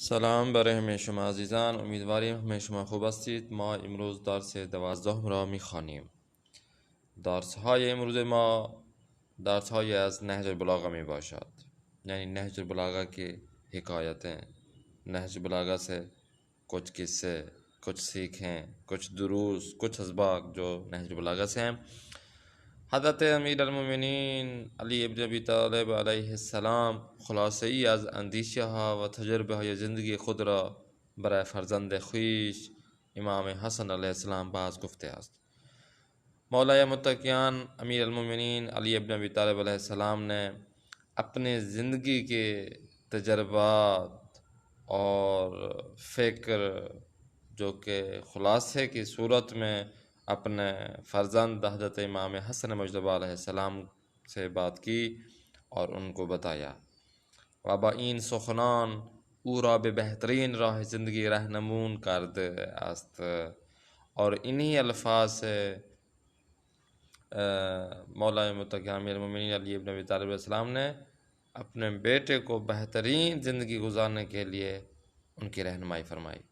سلام برای همه شما عزیزان، امیدواریم همه شما خوب هستید. ما امروز درس 12 را میخوانیم. درس های امروز ما درس های از نهج البلاغه می باشد. یعنی نهج البلاغه کی حکایت ہیں. نهج البلاغه سے کچھ قصے، کچھ سیکھیں، کچھ دروس، کچھ اسباق جو نهج البلاغه سے ہیں. حضرت امیر المومنین علی ابن ابی طالب علیه السلام خلاصه‌ای از اندیشه ها و تجربه های زندگی خود را برای فرزند خویش امام حسن علیه السلام باز گفته است. مولای متقیان امیر المومنین علی ابن ابی طالب علیہ السلام نے اپنے زندگی کے تجربات اور فکر جو کہ خلاصے کی صورت میں اپنے فرزند حضرت امام حسن مجتبی علیہ السلام سے بات کی اور ان کو بتایا. و با این سخنان او را به بهترین راه زندگی رهنمون کرده است. اور انہی الفاظ سے مولا متقی امیر المومنین علی ابن ابی طالب علیہ السلام نے اپنے بیٹے کو بہترین زندگی گزارنے کے لیے ان کی رہنمائی فرمائی.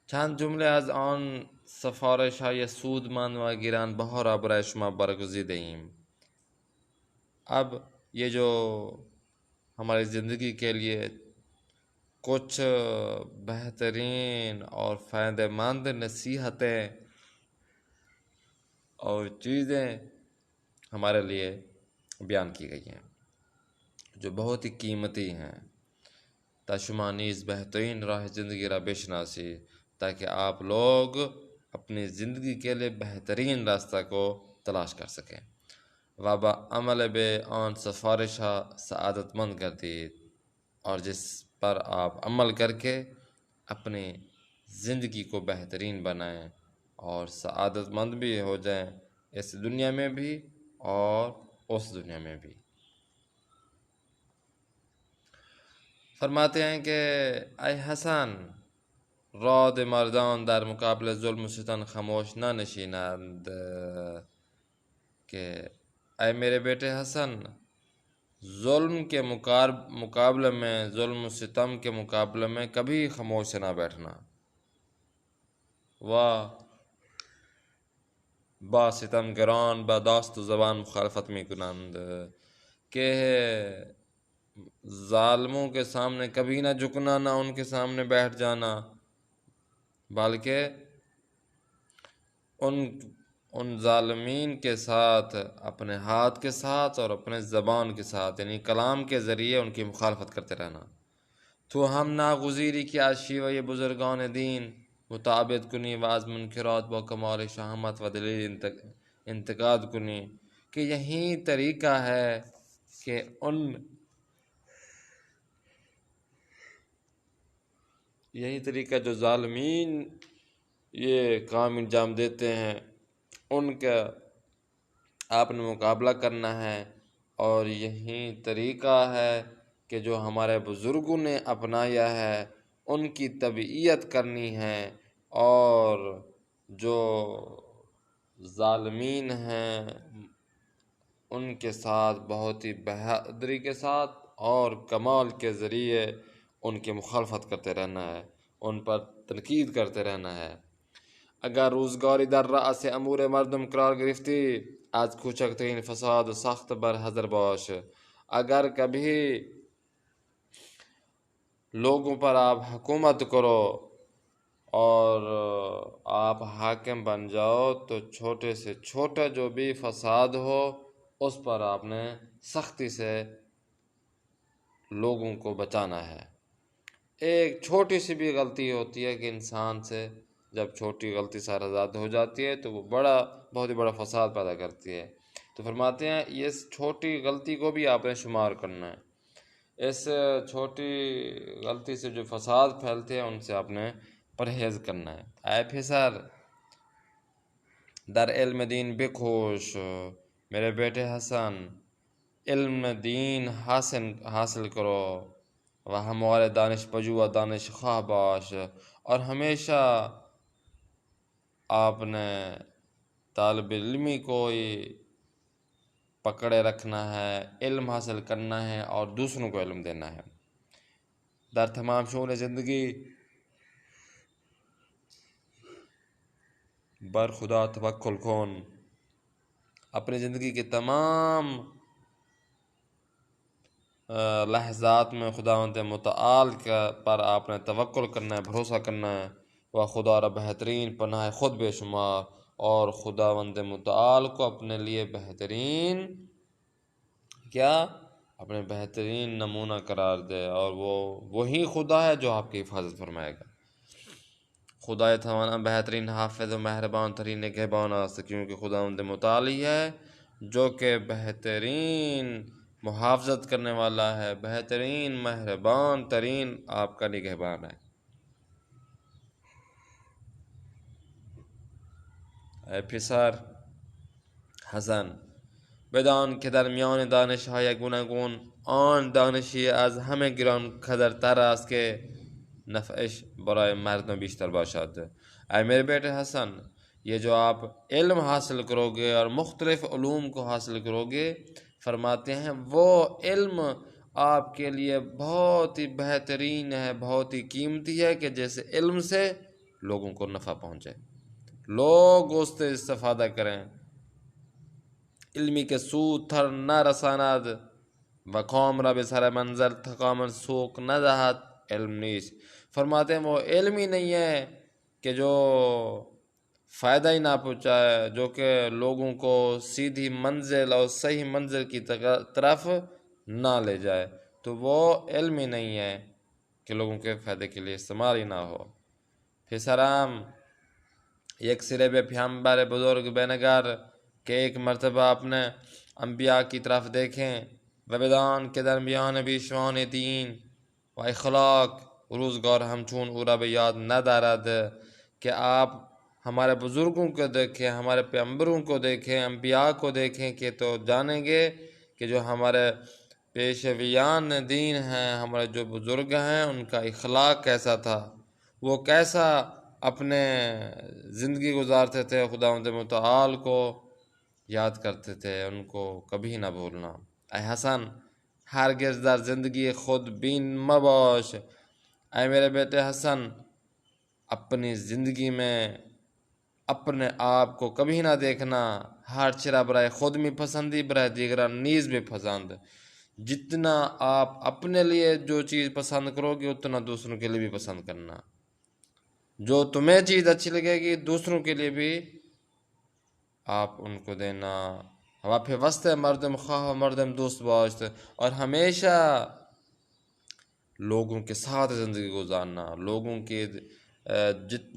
چند جمله از آن سفارش های سودمند و گرانبها را برای شما برگزیده ایم. اب یہ جو ہماری زندگی کے لیے کچھ بہترین اور فائدہ مند نصیحتیں اور چیزیں ہمارے لیے بیان کی گئی ہیں جو بہت ہی قیمتی ہیں، تا شما نیز بہترین راہ زندگی را بشناسی تاکہ آپ لوگ اپنی زندگی کے لیے بہترین راستہ کو تلاش کر سکیں. و با عمل به آن سفارش ها سعادت مند گردید، اور جس پر آپ عمل کر کے اپنی زندگی کو بہترین بنائیں اور سعادت مند بھی ہو جائیں، اس دنیا میں بھی اور اس دنیا میں بھی. فرماتے ہیں کہ اے حسن، راد مردان در مقابل ظلم و ستم خاموش نہ نشینند. کہ اے میرے بیٹے حسن، ظلم کے مقابلے میں، ظلم و ستم کے مقابلے میں کبھی خاموش سے نہ بیٹھنا. با ستم گران با داست و زبان مخالفت می کنند. کہ ظالموں کے سامنے کبھی نہ جھکنا، نہ ان کے سامنے بیٹھ جانا، بلکہ ان ظالمین کے ساتھ اپنے ہاتھ کے ساتھ اور اپنے زبان کے ساتھ یعنی کلام کے ذریعے ان کی مخالفت کرتے رہنا. تو ہم ناگزیری کی از شیوه بزرگان دین مطابق کنی و از منکرات با کمال شہامت و دلیل انتقاد کنی. کہ یہی طریقہ ہے کہ یہی طریقہ جو ظالمین یہ کام انجام دیتے ہیں ان کا آپ نے مقابلہ کرنا ہے، اور یہی طریقہ ہے کہ جو ہمارے بزرگوں نے اپنایا ہے ان کی تبعیت کرنی ہے، اور جو ظالمین ہیں ان کے ساتھ بہت ہی بہادری کے ساتھ اور کمال کے ذریعے ان کی مخالفت کرتے رہنا ہے، ان پر تنقید کرتے رہنا ہے. اگر روزگاری در رأس امور مردم قرار گرفتی، از کوچکترین فساد و سخت بر حذر باش. اگر کبھی لوگوں پر آپ حکومت کرو اور آپ حاکم بن جاؤ تو چھوٹے سے چھوٹا جو بھی فساد ہو اس پر آپ نے سختی سے لوگوں کو بچانا ہے. ایک چھوٹی سی بھی غلطی ہوتی ہے کہ انسان سے جب چھوٹی غلطی سرزاد ہو جاتی ہے تو وہ بہت ہی بڑا فساد پیدا کرتی ہے. تو فرماتے ہیں اس چھوٹی غلطی کو بھی آپ نے شمار کرنا ہے. اس چھوٹی غلطی سے جو فساد پھیلتے ہیں ان سے آپ نے پرہیز کرنا ہے. اے پسر، در علم دین بکوش. میرے بیٹے حسن، علم دین حاصل کرو. و ہمارے دانش پجو و دانش خواہ باش. اور ہمیشہ آپ نے طالب علمی کو پکڑے رکھنا ہے، علم حاصل کرنا ہے اور دوسروں کو علم دینا ہے. در تمام شؤون زندگی بر خدا توکل کن. اپنی زندگی کے تمام لحظات میں خداوند متعال پر آپ نے توکل کرنا ہے، بھروسہ کرنا ہے. وہ خدا را بہترین پناہ خود بے شمار، اور خداوند متعال کو اپنے لیے بہترین کیا اپنے بہترین نمونہ قرار دے، اور وہ وہی خدا ہے جو آپ کی حفاظت فرمائے گا. خدا توانا بہترین حافظ و مہربان ترین نگہبان است، کیونکہ خداوند متعال ہی ہے جو کہ بہترین محافظت کرنے والا ہے، بہترین مہربان ترین آپ کا نگہبان ہے. ای پسر حسن، بدان که در میان دانش‌های گوناگون آن دانشی از همه گران قدرتر است که نفعش برای مردم بیشتر باشد. اے میرے بیٹے حسن، یہ جو آپ علم حاصل کرو گے اور مختلف علوم کو حاصل کرو گے، فرماتے ہیں وہ علم آپ کے لیے بہت ہی بہترین ہے، بہت ہی قیمتی ہے، کہ جیسے علم سے لوگوں کو نفع پہنچے، لوگ اس سے استفادہ کریں. علمی کے سود تر نہ رساند و قوم را به سر منزل تکامل سوق نہ دہد علم نیست. فرماتے ہیں وہ علم ہی نہیں ہے کہ جو فائدہ ہی نہ پہنچائے، جو کہ لوگوں کو سیدھی منزل اور صحیح منزل کی طرف نہ لے جائے، تو وہ علم ہی نہیں ہے کہ لوگوں کے فائدے کے لیے استعمال ہی نہ ہو. پسرام، یک سرے بے پیغمبر بزرگ بینگر کہ ایک مرتبہ اپنے انبیاء کی طرف دیکھیں، و بدان کے درمیان بیشوان دین و اخلاق روزگار ہمچون او را به یاد ندارد، کہ آپ ہمارے بزرگوں کو دیکھیں، ہمارے پیغمبروں کو دیکھیں، انبیاء کو دیکھیں، کہ تو جانیں گے کہ جو ہمارے پیشویان دین ہیں، ہمارے جو بزرگ ہیں، ان کا اخلاق کیسا تھا، وہ کیسا اپنے زندگی گزارتے تھے، خداوند متعال کو یاد کرتے تھے، ان کو کبھی نہ بھولنا. اے حسن، ہرگز در زندگی خود بین مباش. اے میرے بیٹے حسن، اپنی زندگی میں اپنے آپ کو کبھی نہ دیکھنا. ہر چرا برائے خود میں پسندی، برائے دیگران نیز بھی پسند. جتنا آپ اپنے لیے جو چیز پسند کرو گے، اتنا دوسروں کے لیے بھی پسند کرنا. جو تمہیں چیز اچھی لگے گی، دوسروں کے لیے بھی آپ ان کو دینا. وفی وسط مردم خواہ و مردم دوست باشت، اور ہمیشہ لوگوں کے ساتھ زندگی گزارنا، لوگوں کے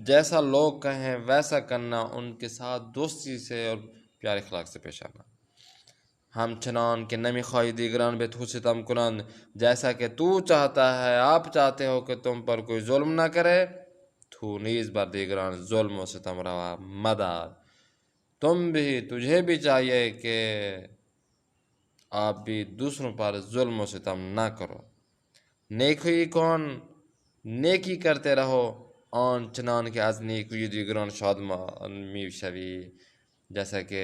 جیسا لوگ کہیں ویسا کرنا، ان کے ساتھ دوستی سے اور پیار اخلاق سے پیش آنا. ہم چنان کہ نمی خواہی دیگران بے تو ستم کنند، جیسا کہ تو چاہتا ہے، آپ چاہتے ہو کہ تم پر کوئی ظلم نہ کرے، تو نیز بر دیگران ظلم و ستم روا مدار. تجھے بھی چاہیے کہ آپ بھی دوسروں پر ظلم و ستم نہ کرو. نیکی کن، نیکی کرتے رہو، آن چنان کہ از نیکی دیگران شادمان میشوی، جیسا کہ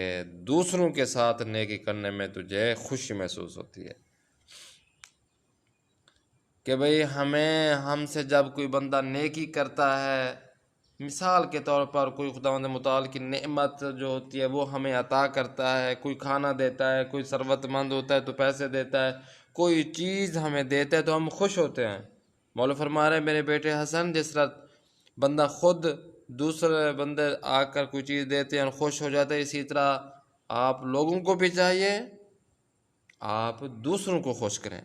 دوسروں کے ساتھ نیکی کرنے میں تجھے خوشی محسوس ہوتی ہے. کہ بھئی ہم سے جب کوئی بندہ نیکی کرتا ہے، مثال کے طور پر کوئی خداوند متعال کی نعمت جو ہوتی ہے وہ ہمیں عطا کرتا ہے، کوئی کھانا دیتا ہے، کوئی ثروت مند ہوتا ہے تو پیسے دیتا ہے، کوئی چیز ہمیں دیتا ہے تو ہم خوش ہوتے ہیں. مولا فرما رہے ہیں میرے بیٹے حسن، جس طرح بندہ خود دوسرے بندے آ کر کوئی چیز دیتے ہیں اور خوش ہو جاتے ہیں، اسی طرح آپ لوگوں کو بھی چاہیے آپ دوسروں کو خوش کریں.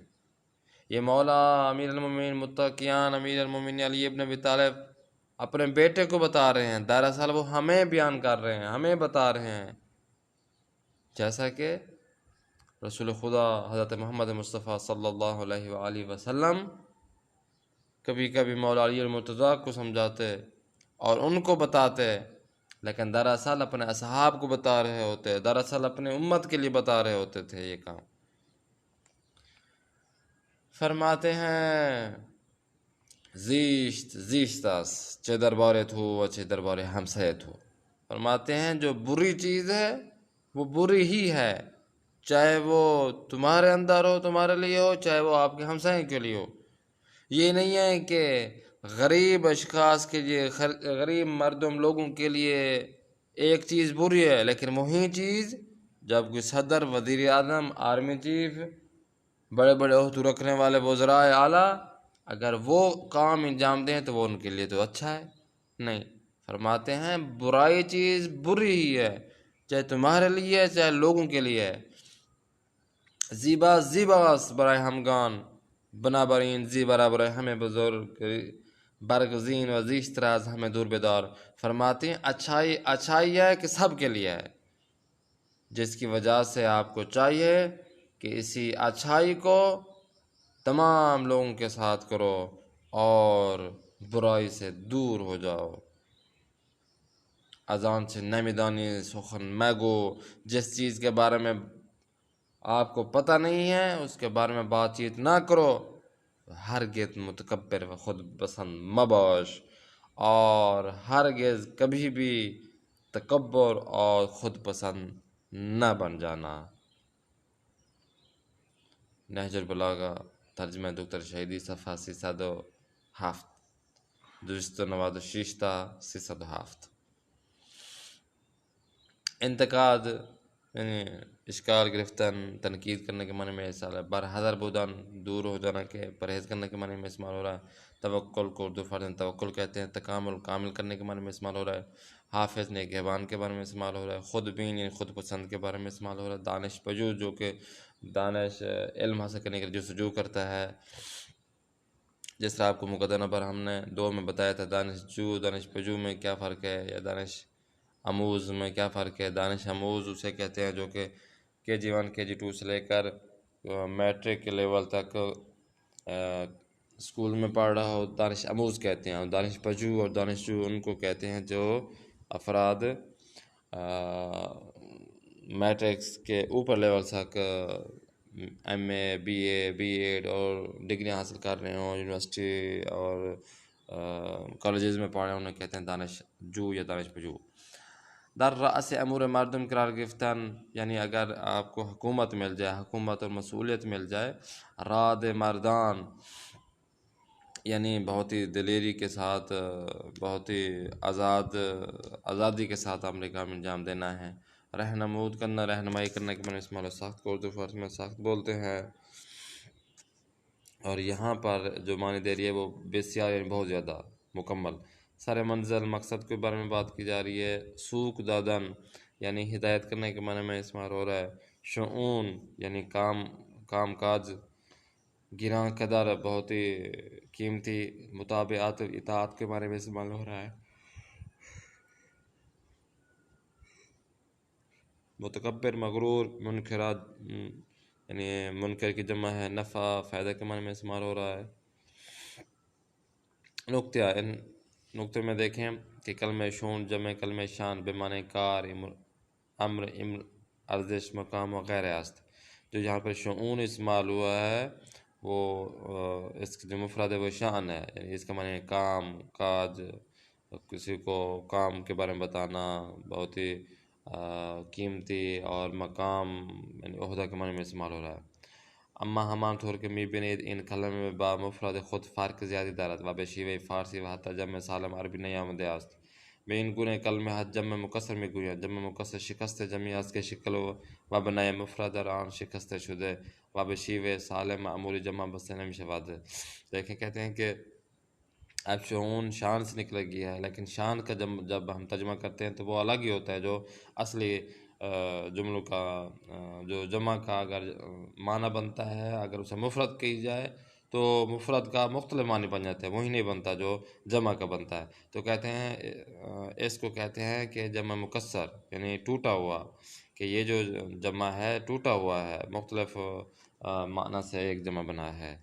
یہ مولا امیر المومنین متقیان امیر المومنین علی ابن ابی طالب اپنے بیٹے کو بتا رہے ہیں، دراصل وہ ہمیں بیان کر رہے ہیں، ہمیں بتا رہے ہیں. جیسا کہ رسول خدا حضرت محمد مصطفیٰ صلی اللہ علیہ وآلہ وسلم کبھی کبھی مولا علی المرتضیٰ کو سمجھاتے اور ان کو بتاتے، لیکن دراصل اپنے اصحاب کو بتا رہے ہوتے، دراصل اپنے امت کے لیے بتا رہے ہوتے تھے یہ کام. فرماتے ہیں زیشت است چه دربار تو و چه دربار همسایه تو. فرماتے ہیں جو بری چیز ہے وہ بری ہی ہے، چاہے وہ تمہارے اندر ہو، تمہارے لیے ہو، چاہے وہ آپ کے ہمسائے کے لیے ہو. یہ نہیں ہے کہ غریب اشخاص کے لیے، غریب مردم لوگوں کے لیے ایک چیز بری ہے، لیکن وہی چیز جب کوئی صدر، وزیر اعظم، آرمی چیف، بڑے بڑے عہدے رکھنے والے وزراء اعلیٰ اگر وہ کام انجام دیں تو وہ ان کے لیے تو اچھا ہے. نہیں، فرماتے ہیں برائی چیز بری ہی ہے، چاہے تمہارے لیے ہے چاہے لوگوں کے لیے ہے. زیبا زیباس برائے ہمگان بنابرین زی برابر ہمیں بزرگ برگزین و زیش تراز ہمیں دور بیدار. فرماتے ہیں اچھائی اچھائی ہے کہ سب کے لیے ہے، جس کی وجہ سے آپ کو چاہیے کہ اسی اچھائی کو تمام لوگوں کے ساتھ کرو اور برائی سے دور ہو جاؤ. اذان سے نمیدانی سخن میگو، جس چیز کے بارے میں آپ کو پتہ نہیں ہے اس کے بارے میں بات چیت نہ کرو. ہرگز متکبر و خود پسند مباش، اور ہرگز کبھی بھی تکبر اور خود پسند نہ بن جانا. نہج البلاغہ، ترجمہ دکتر شہیدی، صفحہ 307، درست نواد شیشتہ 307. انتقاد یعنی اشکال گرفتن، تنقید کرنے کے معنی میں استعمال ہے. برحذر بودن، دور ہو جانا کے، پرہیز کرنے کے معنی میں استعمال ہو رہا ہے. توکل کو اردو فرزن توکل کہتے ہیں. تکامل، کامل کرنے کے معنی میں استعمال ہو رہا ہے. حافظ، نگہبان کے بارے میں استعمال ہو رہا ہے. خود بین یعنی خود پسند کے بارے میں استعمال ہو رہا ہے. دانش پجو، جو کہ دانش علم حاصل کرنے کے لیے جستجو کرتا ہے. جس طرح آپ کو مقدمہ پر ہم نے 2 میں بتایا تھا، دانش پجو میں کیا فرق ہے، یا دانش اموز میں کیا فرق ہے. دانش اموز اسے کہتے ہیں جو کہ KG1 KG2 سے لے کر میٹرک کے لیول تک اسکول میں پڑھ رہا ہو، دانش اموز کہتے ہیں. اور دانش پجو اور دانشجو ان کو کہتے ہیں جو افراد میٹرکس کے اوپر لیول تک MA BA BEd اور ڈگریاں حاصل کر رہے ہوں، یونیورسٹی اور کالجز میں پڑھ رہے ہیں، انہیں کہتے ہیں دانش جو یا دانش پجو. در رأس امور مردم قرار گرفتن یعنی اگر آپ کو حکومت مل جائے، حکومت اور مسئولیت مل جائے. راد مردان یعنی بہت ہی دلیری کے ساتھ، بہت ہی آزادی کے ساتھ عمل کام انجام دینا ہے. رہنمود کرنا، رہنمائی کرنے کے معنی استعمال ہے. سخت کو اردو فارسی میں سخت بولتے ہیں. اور یہاں پر جو معنی دے رہی ہے وہ بسیار یعنی بہت زیادہ، مکمل. سر منزل، مقصد کے بارے میں بات کی جا رہی ہے. سوک دادن یعنی ہدایت کرنے کے معنی میں استعمال ہو رہا ہے. شؤون یعنی کام کاج. گراں قدر بہت ہی قیمتی. مطابعت و اطاعت کے بارے میں استعمال ہو رہا ہے. متکبر، مغرور. منکرات یعنی منکر کی جمع ہے. نفع، فائدہ کے معنی میں استعمال ہو رہا ہے. نقطہ، ان نقطے میں دیکھیں کہ کلمہ شون جمع کلمہ شان بے معنی کار، امر، ارزش، مقام وغیرہ است. جو یہاں پر شؤون استعمال ہوا ہے وہ اس کی جو مفرد ہے وہ شان ہے، یعنی اس کا معنی کام کاج، کسی کو کام کے بارے میں بتانا، بہت ہی قیمتی. اور مقام یعنی عہدہ کے معنی میں استعمال ہو رہا ہے. اما ہمان طور کے می بنید این کلمه با مفرد خود فرق زیادی دارد و به شیوه فارسی و حتی جمع سالم عربی نیامده است. به این گونه کلمه حد جمع مکسر میگویند. جمع مکسر شکست جمعی است که شکل و بنای مفرد در آن شکسته شده و به شیوه سالم معمولی جمع بسته نمیشود. دیکھیں کہتے ہیں کہ اب شعون شان سے نکل گیا ہے، لیکن شان کا جب ہم ترجمہ کرتے ہیں تو وہ الگ ہی ہوتا ہے. جو اصلی جملوں کا جو جمع کا اگر معنی بنتا ہے، اگر اسے مفرد کی جائے تو مفرد کا مختلف معنی بن جاتے ہیں، وہی نہیں بنتا جو جمع کا بنتا ہے. تو کہتے ہیں اس کو کہتے ہیں کہ جمع مکسر یعنی ٹوٹا ہوا، کہ یہ جو جمع ہے ٹوٹا ہوا ہے، مختلف معنی سے ایک جمع بنا ہے.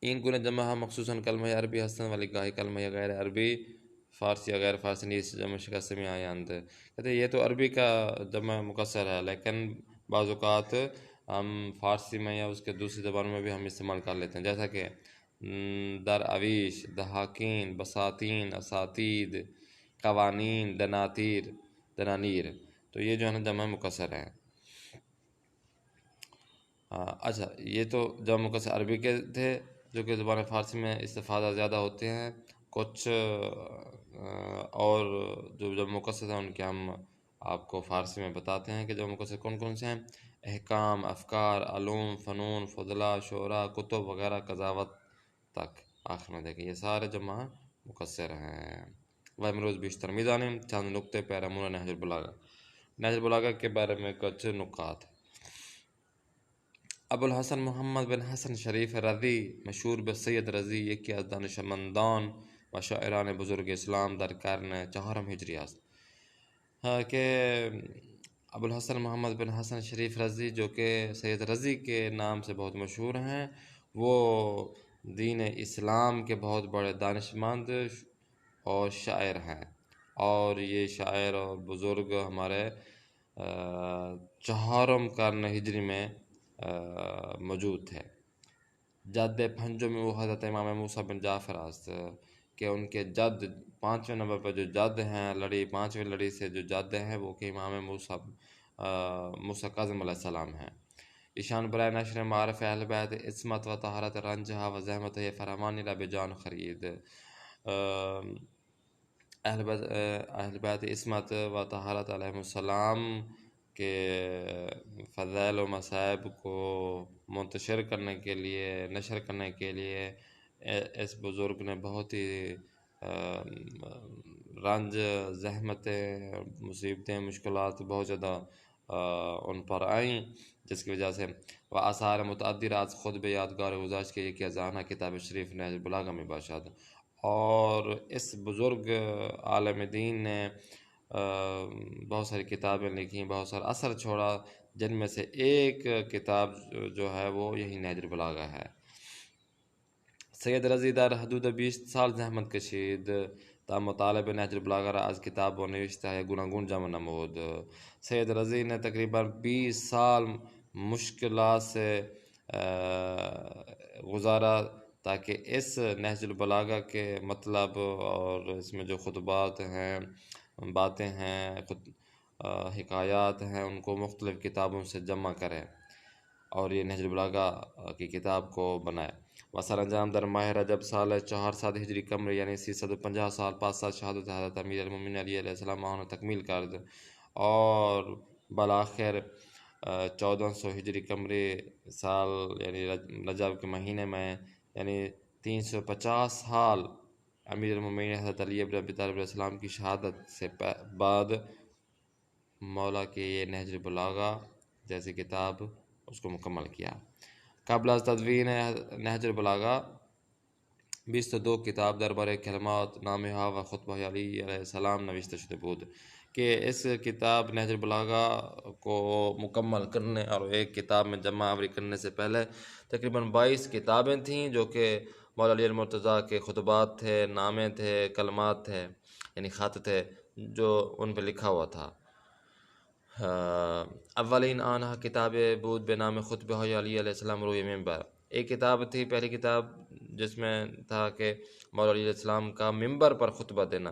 این گونه جمع مخصوصاً کلمه عربی هستند ولی گاهی کلمه غیر عربی فارسی یا غیر فارسی نیز جمع شکست میں آیند. کہتے ہیں یہ تو عربی کا جمع مکسر ہے، لیکن بعض اوقات ہم فارسی میں یا اس کے دوسری زبانوں میں بھی ہم استعمال کر لیتے ہیں، جیسا کہ در اویش، دہاکین، بساتین، اساتید، قوانین، دناتیر، دنانیر. تو یہ جو ہے نا جمع مکسر ہیں. اچھا، یہ تو جمع مکسر عربی کے تھے. جو کہ زبان فارسی میں استفادہ زیادہ ہوتے ہیں. کچھ اور جو جب مقصد ہیں ان کے ہم آپ کو فارسی میں بتاتے ہیں کہ جو مقصد کون کون سے ہیں. احکام، افکار، علوم، فنون، فضلہ، شعرا، کتب وغیرہ، قضاوت تک آخر میں دیکھیں یہ سارے جمع مقصر ہیں. و امروز بیشتر میزانیم چند نقطے پیرامون نہج البلاغہ. نہج البلاغہ کے بارے میں کچھ نکات. ابوالحسن محمد بن حسن شریف رضی مشہور به سید رضی یکی از دانشمندان و شاعران بزرگ اسلام در قرن چهارم ہجری است کہ ابوالحسن محمد بن حسن شریف رضی جو کہ سید رضی کے نام سے بہت مشہور ہیں، وہ دین اسلام کے بہت بڑے دانشمند اور شاعر ہیں، اور یہ شاعر اور بزرگ ہمارے چہارم قرن ہجری میں موجود تھے. جد پنجم وہ حضرت امام موسیٰ بن جعفر است کہ ان کے جد 5ویں نمبر پر جو جد ہیں، لڑی 5ویں لڑی سے جو جد ہیں وہ کہ امام موسیٰ کاظم علیہ السلام ہیں. ایشان برائے نشر معارف اہل بیت عصمت و طہارت رنجہا و زحمت فراوانی را بجان خرید. اہل بیت عصمت و طہارت علیہ السلام کے فضائل و مصائب کو منتشر کرنے کے لیے، نشر کرنے کے لیے اس بزرگ نے بہت ہی رنج، زحمتیں، مصیبتیں، مشکلات بہت زیادہ ان پر آئیں، جس کی وجہ سے وہ آثار متعدرات خود بے یادگار گزاشت کے ایک ازانہ کتاب شریف نہج البلاغہ میں باشد. اور اس بزرگ عالم دین نے بہت ساری کتابیں لکھی، بہت سارا اثر چھوڑا، جن میں سے ایک کتاب جو ہے وہ یہی نہج البلاغہ ہے. سید رضی در حدود 20 سال زحمت کشید تا مطالب نہج البلاغہ را از کتاب و نوشتہ گوناگون جمع نمود. سید رضی نے تقریباً 20 سال مشکلات سے گزارا تاکہ اس نہج البلاغہ کے مطلب اور اس میں جو خطبات ہیں، باتیں ہیں، حکایات ہیں، ان کو مختلف کتابوں سے جمع کرے اور یہ نہج البلاغہ کی کتاب کو بنائے. و سر انجام در ماہ رجب سال 400 ہجری قمری یعنی 350 سال پاس سال شہادت حضرت امیر المومنین علیہ السلام ماہ تکمیل کرد، اور بالآخر 1400 ہجری قمری سال یعنی رجب کے مہینے میں یعنی 350 سال امیر المومنین حضرت علی بن ابی طالب علیہ السلام کی شہادت سے بعد مولا کے یہ نہج البلاغہ جیسی کتاب اس کو مکمل کیا. قبل از تدوین نہج البلاغہ 22 کتاب دربارے کلمات، نامہ ها و خطبہ علی علیہ السلام نوشته شده بود کہ اس کتاب نہج البلاغہ کو مکمل کرنے اور ایک کتاب میں جمع آوری کرنے سے پہلے تقریباً 22 کتابیں تھیں، جو کہ مولا علی المرتضیٰ کے خطبات تھے، نامے تھے، کلمات تھے، یعنی خط تھے جو ان پہ لکھا ہوا تھا. اولین آنہا کتاب بود بے نام خطبہ علی علیہ السلام روی ممبر. ایک کتاب تھی، پہلی کتاب جس میں تھا کہ مولا علیہ السلام کا ممبر پر خطبہ دینا.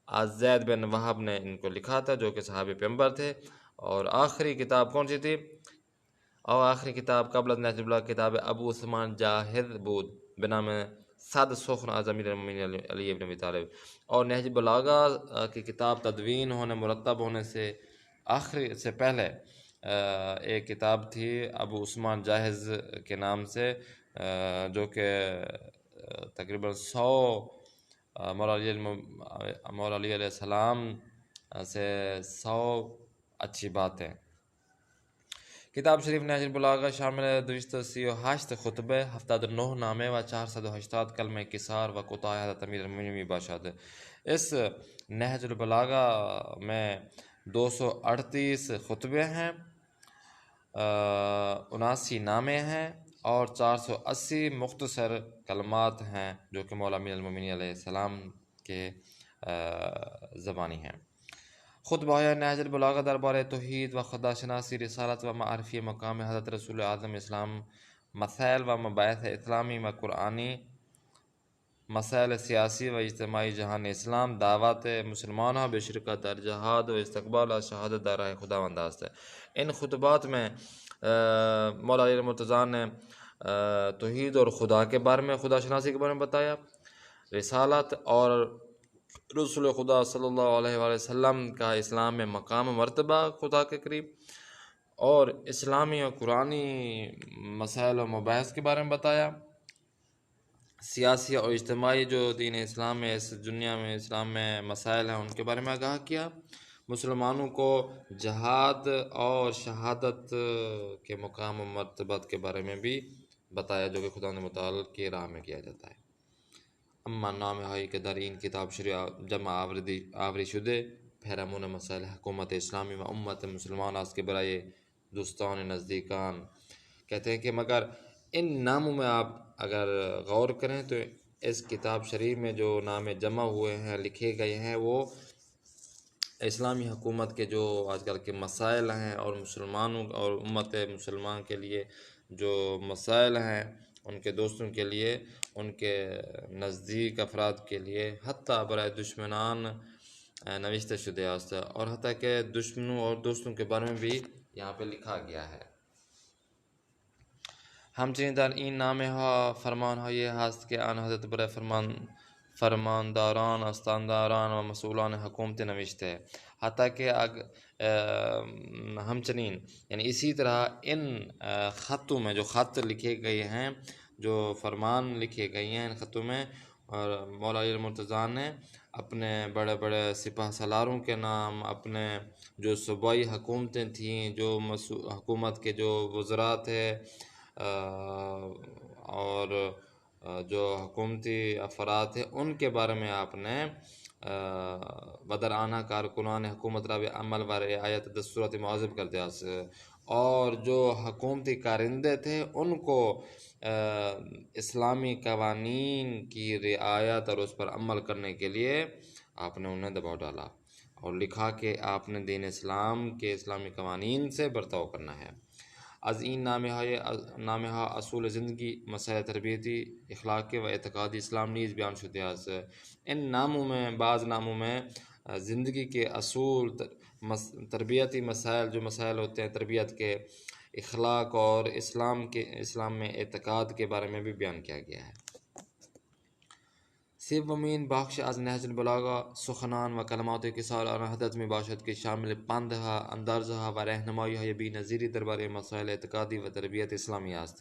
آج زید بن وہب نے ان کو لکھا تھا جو کہ صحابی پیغمبر تھے. اور آخری کتاب کون سی تھی؟ اور آخری کتاب قبل از نہج البلاغہ کتاب ابو عثمان جاہد بود بنام صد سخن از امیر المومنین علی بن ابی طالب. اور نہج البلاغہ کی کتاب تدوین ہونے، مرتب ہونے سے آخری سے پہلے ایک کتاب تھی ابو عثمان جاہز کے نام سے، جو کہ تقریباً 100 مولا علی علیہ السلام سے 100 اچھی باتیں. کتاب شریف نہج البلاغہ شامل 238 خطبے، 79 نامے و 480 کلمہ کسار و کوتاه حضرت امیر المومنین باشد. اس نہج البلاغہ میں 238 خطبے ہیں، 79 نامے ہیں اور 480 مختصر کلمات ہیں جو کہ مولا امیر المومنین علیہ السلام کے زبانی ہیں. خطبہ نہج البلاغہ دربار توحید و خدا شناسی، رسالت و معرفی مقام حضرت رسول اعظم اسلام، مسائل و مباحث اسلامی و قرآنی، مسائل سیاسی و اجتماعی جہان اسلام، دعوت مسلمانہ بے شرکت در جہاد و استقبال شہادت در راہ خداوند است. ان خطبات میں مولا علی المرتضیٰ نے توحید اور خدا کے بارے میں، خدا شناسی کے بارے میں بتایا، رسالت اور رسول خدا صلی اللہ علیہ وآلہ وسلم کا اسلام میں مقام و مرتبہ خدا کے قریب، اور اسلامی اور قرآنی مسائل و مباحث کے بارے میں بتایا، سیاسی اور اجتماعی جو دین اسلام میں اس دنیا میں اسلام میں مسائل ہیں ان کے بارے میں آگاہ کیا، مسلمانوں کو جہاد اور شہادت کے مقام و مرتبت کے بارے میں بھی بتایا جو کہ خدا نے متعال کی راہ میں کیا جاتا ہے۔ اما نام ہائی کے در این کتاب شریع جمع آوری شدے پیرامون مسائل حکومت اسلامی و امت مسلمان اس کے برائے دوستان نزدیکان، کہتے ہیں کہ مگر ان ناموں میں آپ اگر غور کریں تو اس کتاب شریف میں جو نام جمع ہوئے ہیں، لکھے گئے ہیں، وہ اسلامی حکومت کے جو آج کل کے مسائل ہیں اور مسلمانوں اور امت مسلمان کے لیے جو مسائل ہیں، ان کے دوستوں کے لیے، ان کے نزدیک افراد کے لیے، حتیٰ برائے دشمنان نوشتہ شدہ است، اور حتیٰ کہ دشمنوں اور دوستوں کے بارے میں بھی یہاں پہ لکھا گیا ہے۔ همچنین در این نامه ها فرمان های هست که آن حضرت برای فرمانداران، استانداران و مسئولان حکومت نوشته، حتیٰ کہ ہمچنین یعنی اسی طرح ان خطوں میں جو خط لکھے گئے ہیں، جو فرمان لکھے گئے ہیں ان خطوں میں، اور مولا علی المرتضیٰ نے اپنے بڑے بڑے سپہ سالاروں کے نام، اپنے جو صوبائی حکومتیں تھیں، جو حکومت کے جو وزراء تھے اور جو حکومتی افراد تھے، ان کے بارے میں آپ نے بدر آنا کارکنان حکومت را عمل و رعایت دستورات معذب کر دیا، اور جو حکومتی کارندے تھے ان کو اسلامی قوانین کی رعایت اور اس پر عمل کرنے کے لیے آپ نے انہیں دباؤ ڈالا، اور لکھا کہ آپ نے دین اسلام کے اسلامی قوانین سے برتاؤ کرنا ہے۔ از این نامه ها اصول زندگی، مسائل تربیتی، اخلاقی و اعتقادی اسلام نیز بیان شده است۔ ان ناموں میں بعض ناموں میں زندگی کے اصول، تربیتی مسائل جو مسائل ہوتے ہیں تربیت کے، اخلاق اور اسلام میں اعتقاد کے بارے میں بھی بیان کیا گیا ہے۔ سومین بخش از نهج البلاغا سخنان و کلمات کسال آن حضرت می باشد که شامل پندها، اندرزها و رہنمائی های بی نظیری دربارے مسائل اعتقادی و تربیت اسلامی است۔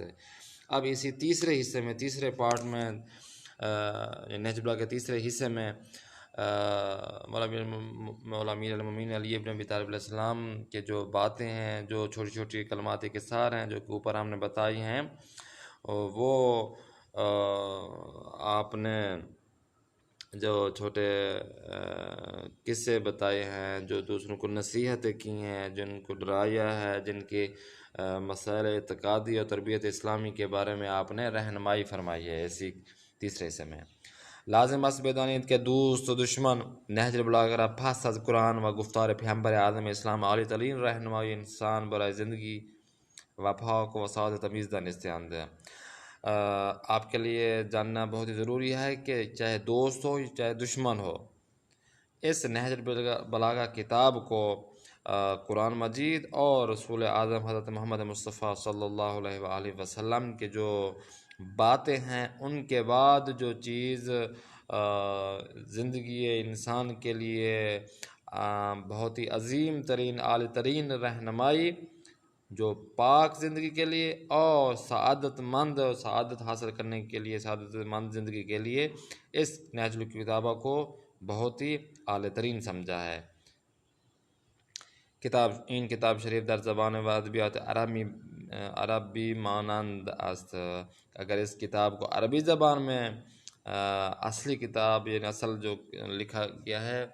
اب اسی تیسرے حصے میں، تیسرے پارٹ میں، نہج البلاغا کے تیسرے حصے میں مولا امیر المومنین علی ابن ابی طالب علیہ السلام کے جو باتیں ہیں، جو چھوٹی چھوٹی کلمات کسار ہیں جو کہ اوپر ہم نے بتائی ہیں، وہ آپ نے جو چھوٹے قصے بتائے ہیں، جو دوسروں کو نصیحتیں کی ہیں، جن کو ڈرایا ہے، جن کے مسائل اعتقادی اور تربیت اسلامی کے بارے میں آپ نے رہنمائی فرمائی ہے اسی تیسرے حصے میں۔ لازم است بدانید که دوست و دشمن نهج البلاغه را پس از قرآن و گفتار پیامبر اعظم اسلام عالی ترین رهنمای انسان برای زندگی و پاک و سعادت تمیز دانسته‌اند۔ آپ کے لیے جاننا بہت ہی ضروری ہے کہ چاہے دوست ہو چاہے دشمن ہو، اس نہج البلاغہ کتاب کو قرآن مجید اور رسول اعظم حضرت محمد مصطفیٰ صلی اللہ علیہ وآلہ وسلم کے جو باتیں ہیں، ان کے بعد جو چیز زندگی انسان کے لیے بہت ہی عظیم ترین، اعلی ترین رہنمائی، جو پاک زندگی کے لیے اور سعادت مند سعادت حاصل کرنے کے لیے، سعادت مند زندگی کے لیے اس نہج الکتابہ کو بہت ہی اعلی ترین سمجھا ہے۔ این کتاب شریف در زبان و ادبیات عربی مانند است۔ اگر اس کتاب کو عربی زبان میں اصلی کتاب یعنی اصل جو لکھا گیا ہے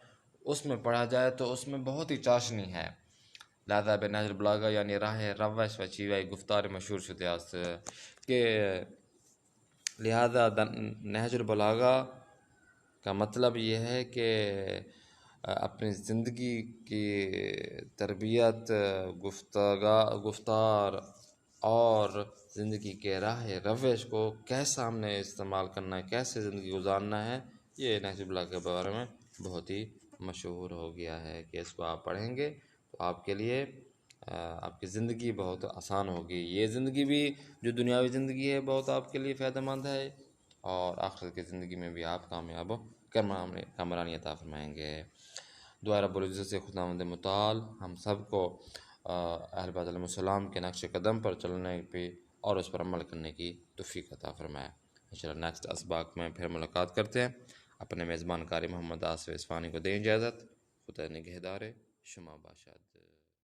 اس میں پڑھا جائے تو اس میں بہت ہی چاشنی ہے، لہذا به نهج البلاغه یعنی راہ روش و شیوه گفتار مشہور شده است کہ لہذا نهج البلاغه کا مطلب یہ ہے کہ اپنی زندگی کی تربیت، گفتار اور زندگی کے راہ روش کو کیسا ہم نے استعمال کرنا ہے، کیسے زندگی گزارنا ہے، یہ نہج البلاغہ کے بارے میں بہت ہی مشہور ہو گیا ہے کہ اس کو آپ پڑھیں گے تو آپ کے لیے آپ کی زندگی بہت آسان ہوگی. یہ زندگی بھی جو دنیاوی زندگی ہے بہت آپ کے لیے فائدہ مند ہے، اور آخرت کی زندگی میں بھی آپ کامیاب و کامرانی عطا فرمائیں گے. دعا رب العزت سے خداوند متعال ہم سب کو اہل بیت علیہ السلام کے نقش قدم پر چلنے پہ اور اس پر عمل کرنے کی توفیق عطا فرمائے. انشاءاللہ نیکسٹ اسباق میں پھر ملاقات کرتے ہیں. اپنے میزبان کاری محمد آصف اصفہانی کو دیں اجازت. خدا نگہدار. شما باشد.